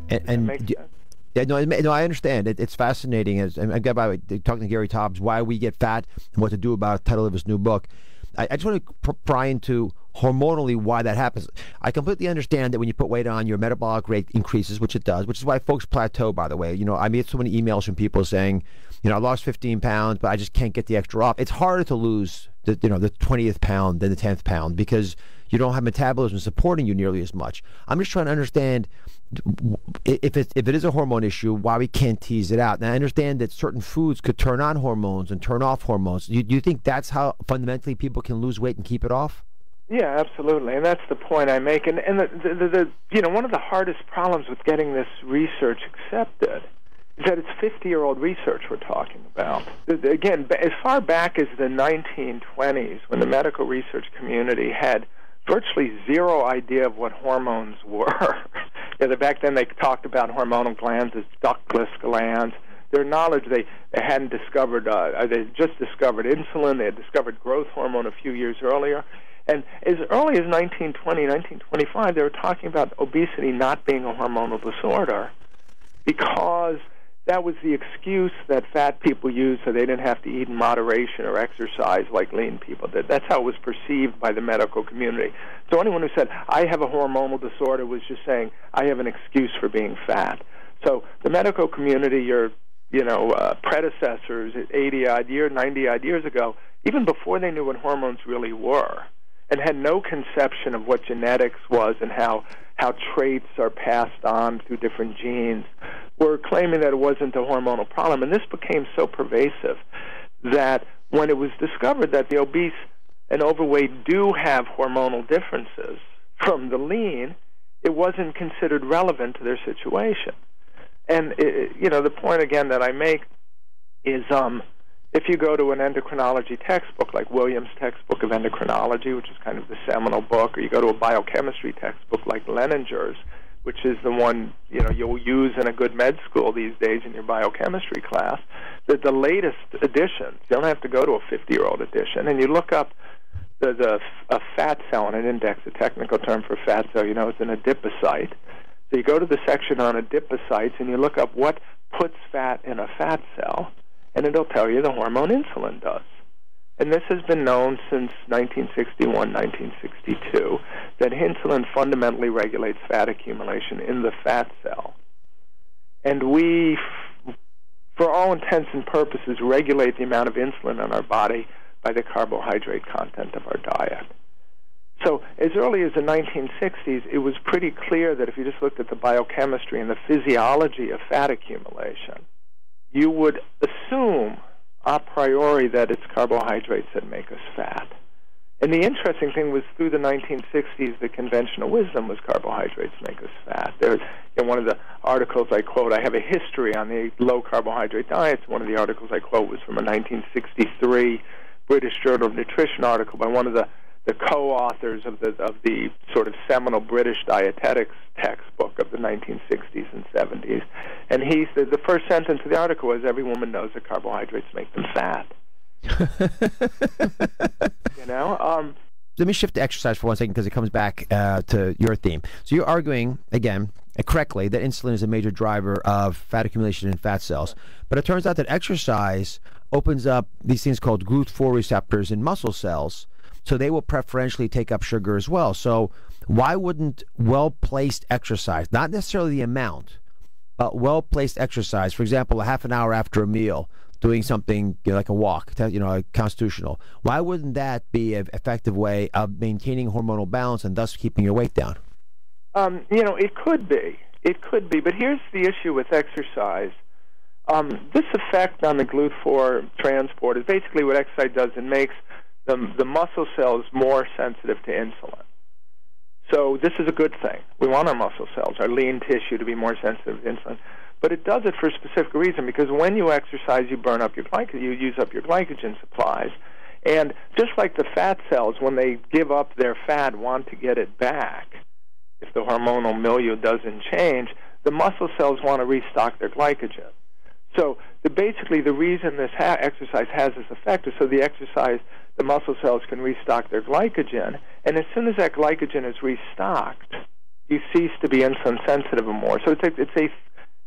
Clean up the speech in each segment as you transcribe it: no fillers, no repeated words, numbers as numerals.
And yeah, no, I understand. It's fascinating. And again, by the way, talking to Gary Taubes, why we get fat and what to do about it, the title of his new book. I just want to pry into hormonally why that happens. I completely understand that when you put weight on, your metabolic rate increases, which it does, which is why folks plateau, by the way. You know, I get so many emails from people saying, you know, I lost 15 pounds, but I just can't get the extra off. It's harder to lose the 20th pound than the 10th pound because you don't have metabolism supporting you nearly as much. I'm just trying to understand if it is a hormone issue, why we can't tease it out. And I understand that certain foods could turn on hormones and turn off hormones. Do you think that's how fundamentally people can lose weight and keep it off? Yeah, absolutely, and that's the point I make. And the one of the hardest problems with getting this research accepted is that it's 50-year-old research we're talking about. Again, as far back as the 1920s, when the medical research community had virtually zero idea of what hormones were. Back then they talked about hormonal glands as ductless glands. Their knowledge, they hadn't discovered, they had just discovered insulin. They had discovered growth hormone a few years earlier. And as early as 1920, 1925, they were talking about obesity not being a hormonal disorder because that was the excuse that fat people used so they didn't have to eat in moderation or exercise like lean people did. That's how it was perceived by the medical community. So anyone who said, I have a hormonal disorder, was just saying, I have an excuse for being fat. So the medical community, your predecessors 80-odd years, 90-odd years ago, even before they knew what hormones really were, and had no conception of what genetics was and how traits are passed on through different genes, were claiming that it wasn't a hormonal problem. And this became so pervasive that when it was discovered that the obese and overweight do have hormonal differences from the lean, it wasn't considered relevant to their situation. And, the point, again, that I make is if you go to an endocrinology textbook, like Williams' textbook of endocrinology, which is kind of the seminal book, or you go to a biochemistry textbook like Leninger's, which is the one you'll use in a good med school these days in your biochemistry class, that the latest editions, you don't have to go to a 50-year-old edition, and you look up a fat cell in an index, a technical term for fat cell, it's an adipocyte. So you go to the section on adipocytes and you look up what puts fat in a fat cell, and it'll tell you the hormone insulin does. And this has been known since 1961, 1962, that insulin fundamentally regulates fat accumulation in the fat cell. And we, for all intents and purposes, regulate the amount of insulin in our body by the carbohydrate content of our diet. So as early as the 1960s, it was pretty clear that if you just looked at the biochemistry and the physiology of fat accumulation, you would assume a priori that it's carbohydrates that make us fat. And the interesting thing was through the 1960s, the conventional wisdom was carbohydrates make us fat. There's, in one of the articles I quote, I have a history on the low-carbohydrate diets. One of the articles I quote was from a 1963 British Journal of Nutrition article by one of the co-authors of the sort of seminal British dietetics textbook of the 1960s and 70s. And he said the first sentence of the article was, every woman knows that carbohydrates make them fat. Let me shift to exercise for one second because it comes back to your theme. So you're arguing, again, correctly, that insulin is a major driver of fat accumulation in fat cells. But it turns out that exercise opens up these things called GLUT4 receptors in muscle cells, so they will preferentially take up sugar as well. So why wouldn't well-placed exercise, not necessarily the amount, but well-placed exercise, for example, a half an hour after a meal, doing something like a walk, constitutional, why wouldn't that be an effective way of maintaining hormonal balance and thus keeping your weight down? It could be. It could be. But here's the issue with exercise. This effect on the GLUT4 transport is basically what exercise does. It makes the muscle cells more sensitive to insulin. So this is a good thing. We want our muscle cells, our lean tissue, to be more sensitive to insulin. But it does it for a specific reason, because when you exercise, you burn up your glycogen, you use up your glycogen supplies. And just like the fat cells, when they give up their fat, want to get it back, if the hormonal milieu doesn't change, the muscle cells want to restock their glycogen. So basically the reason this exercise has this effect is so the muscle cells can restock their glycogen, and as soon as that glycogen is restocked, you cease to be insulin sensitive more. So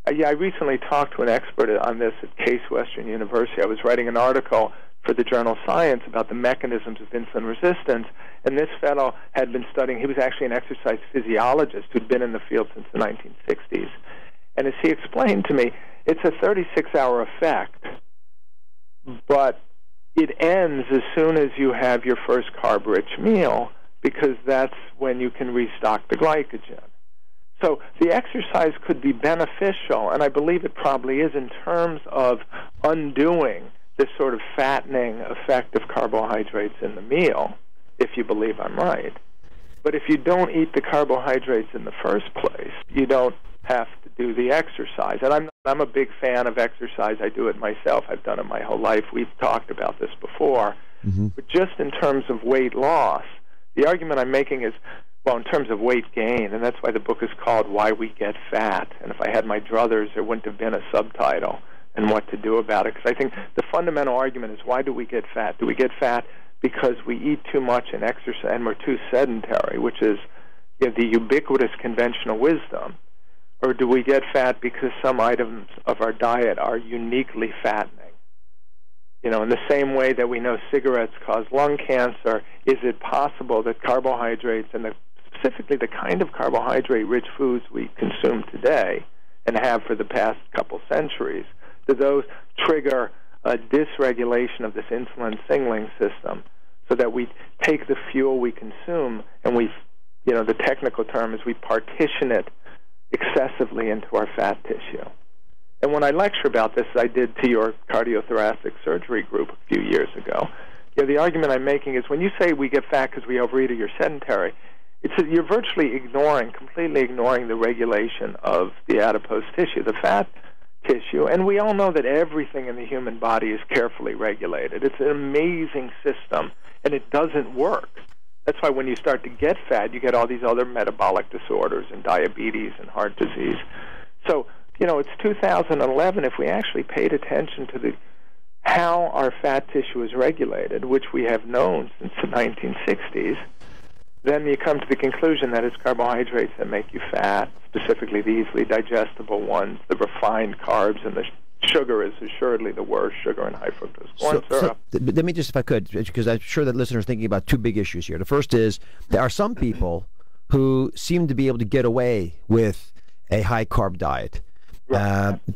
I recently talked to an expert on this at Case Western University. I was writing an article for the journal Science about the mechanisms of insulin resistance, and this fellow had been studying. He was actually an exercise physiologist who'd been in the field since the 1960s. And as he explained to me, it's a 36-hour effect, but it ends as soon as you have your first carb-rich meal, because that's when you can restock the glycogen. So the exercise could be beneficial, and I believe it probably is, in terms of undoing this sort of fattening effect of carbohydrates in the meal, if you believe I'm right. But if you don't eat the carbohydrates in the first place, you don't have to do the exercise. And I'm a big fan of exercise. I do it myself. I've done it my whole life. We've talked about this before. Mm-hmm. But just in terms of weight loss, the argument I'm making is, well, in terms of weight gain, and that's why the book is called Why We Get Fat. And if I had my druthers, there wouldn't have been a subtitle and what to do about it. Because I think the fundamental argument is, why do we get fat? Do we get fat because we eat too much and exercise and we're too sedentary, which is the ubiquitous conventional wisdom? Or do we get fat because some items of our diet are uniquely fattening? In the same way that we know cigarettes cause lung cancer, is it possible that carbohydrates, and specifically the kind of carbohydrate-rich foods we consume today and have for the past couple centuries, do those trigger a dysregulation of this insulin signaling system so that we take the fuel we consume and the technical term is we partition it excessively into our fat tissue? And when I lecture about this, I did to your cardiothoracic surgery group a few years ago, the argument I'm making is, when you say we get fat because we overeat or you're sedentary, you're virtually completely ignoring the regulation of the adipose tissue, the fat tissue. And we all know that everything in the human body is carefully regulated. It's an amazing system, and it doesn't work. That's why when you start to get fat, you get all these other metabolic disorders and diabetes and heart disease. So, it's 2011. If we actually paid attention to how our fat tissue is regulated, which we have known since the 1960s, then you come to the conclusion that it's carbohydrates that make you fat, specifically the easily digestible ones, the refined carbs, and the sugar is assuredly the worst, sugar and high fructose corn syrup. Let me just, if I could, because I'm sure that listeners are thinking about two big issues here. The first is, there are some people who seem to be able to get away with a high-carb diet.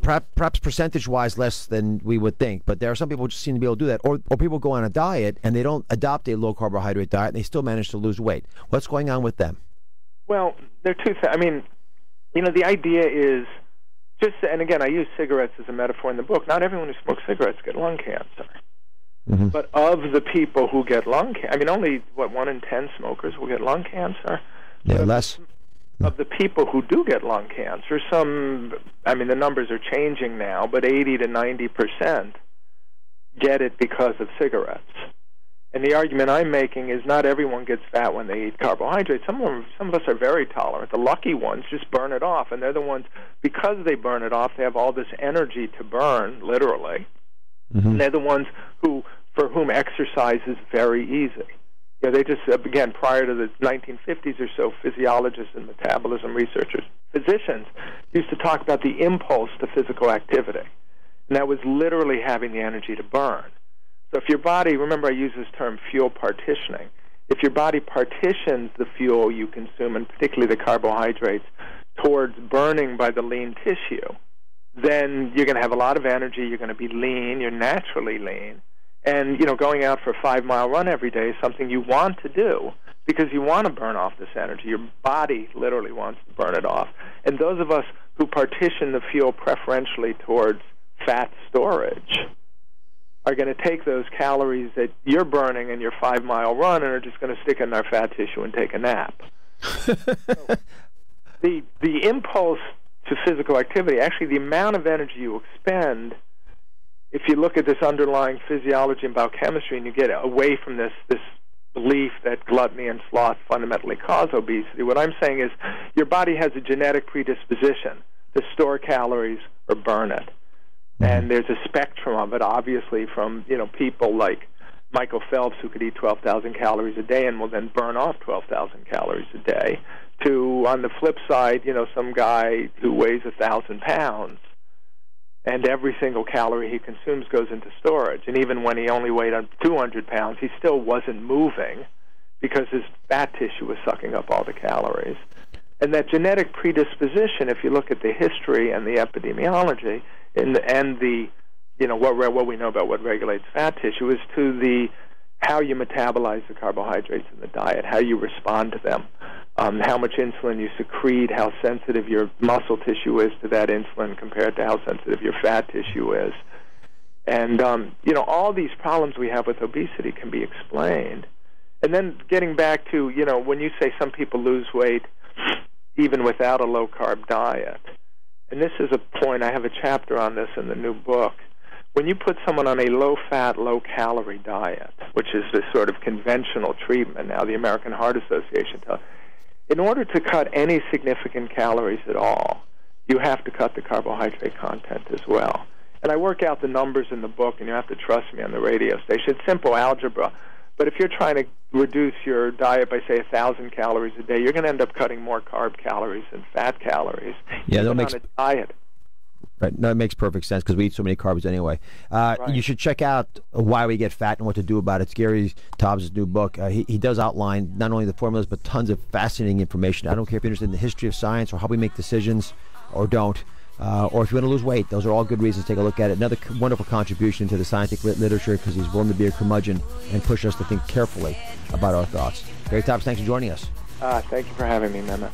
Perhaps percentage-wise less than we would think, but there are some people who just seem to be able to do that. Or people go on a diet and they don't adopt a low-carbohydrate diet and they still manage to lose weight. What's going on with them? Well, there are two things. The idea is and again, I use cigarettes as a metaphor in the book. Not everyone who smokes cigarettes get lung cancer. Mm-hmm. But of the people who get lung cancer, only, 1 in 10 smokers will get lung cancer? Yeah, less. Of the people who do get lung cancer, the numbers are changing now, but 80 to 90% get it because of cigarettes. And the argument I'm making is, not everyone gets fat when they eat carbohydrates. Some of us are very tolerant. The lucky ones just burn it off, and they're the ones, because they burn it off, they have all this energy to burn, literally. Mm-hmm. And they're the ones for whom exercise is very easy. They just, again, prior to the 1950s or so, physiologists and metabolism researchers, physicians, used to talk about the impulse to physical activity. And that was literally having the energy to burn. So if your body, remember I use this term fuel partitioning, if your body partitions the fuel you consume, and particularly the carbohydrates, towards burning by the lean tissue, then you're going to have a lot of energy, you're going to be lean, you're naturally lean. And, going out for a 5-mile run every day is something you want to do because you want to burn off this energy. Your body literally wants to burn it off. And those of us who partition the fuel preferentially towards fat storage are going to take those calories that you're burning in your 5-mile run and are just going to stick in our fat tissue and take a nap. So the impulse to physical activity, actually the amount of energy you expend, if you look at this underlying physiology and biochemistry and you get away from this belief that gluttony and sloth fundamentally cause obesity, what I'm saying is your body has a genetic predisposition to store calories or burn it. And there's a spectrum of it, obviously, from people like Michael Phelps, who could eat 12,000 calories a day and will then burn off 12,000 calories a day, to, on the flip side, some guy who weighs 1,000 pounds, and every single calorie he consumes goes into storage. And even when he only weighed 200 pounds, he still wasn't moving because his fat tissue was sucking up all the calories. And that genetic predisposition, if you look at the history and the epidemiology and the what we know about what regulates fat tissue, is to how you metabolize the carbohydrates in the diet, how you respond to them, how much insulin you secrete, how sensitive your muscle tissue is to that insulin compared to how sensitive your fat tissue is. And, all these problems we have with obesity can be explained. And then getting back to, when you say some people lose weight even without a low-carb diet, and this is a point, I have a chapter on this in the new book. When you put someone on a low-fat, low-calorie diet, which is the sort of conventional treatment now, the American Heart Association tells, in order to cut any significant calories at all, you have to cut the carbohydrate content as well. And I work out the numbers in the book, and you have to trust me on the radio station. It's simple algebra. But if you're trying to reduce your diet by, say, 1,000 calories a day, you're going to end up cutting more carb calories than fat calories. Yeah, that makes on a diet. Right. No, it makes perfect sense because we eat so many carbs anyway. Right. You should check out Why We Get Fat and What to Do About It. It's Gary Taubes' new book. He does outline not only the formulas but tons of fascinating information. I don't care if you're interested in the history of science or how we make decisions or don't, or if you want to lose weight. Those are all good reasons to take a look at it. Another wonderful contribution to the scientific literature because he's willing to be a curmudgeon and push us to think carefully about our thoughts. Gary Taubes, thanks for joining us. Thank you for having me, Mehmet.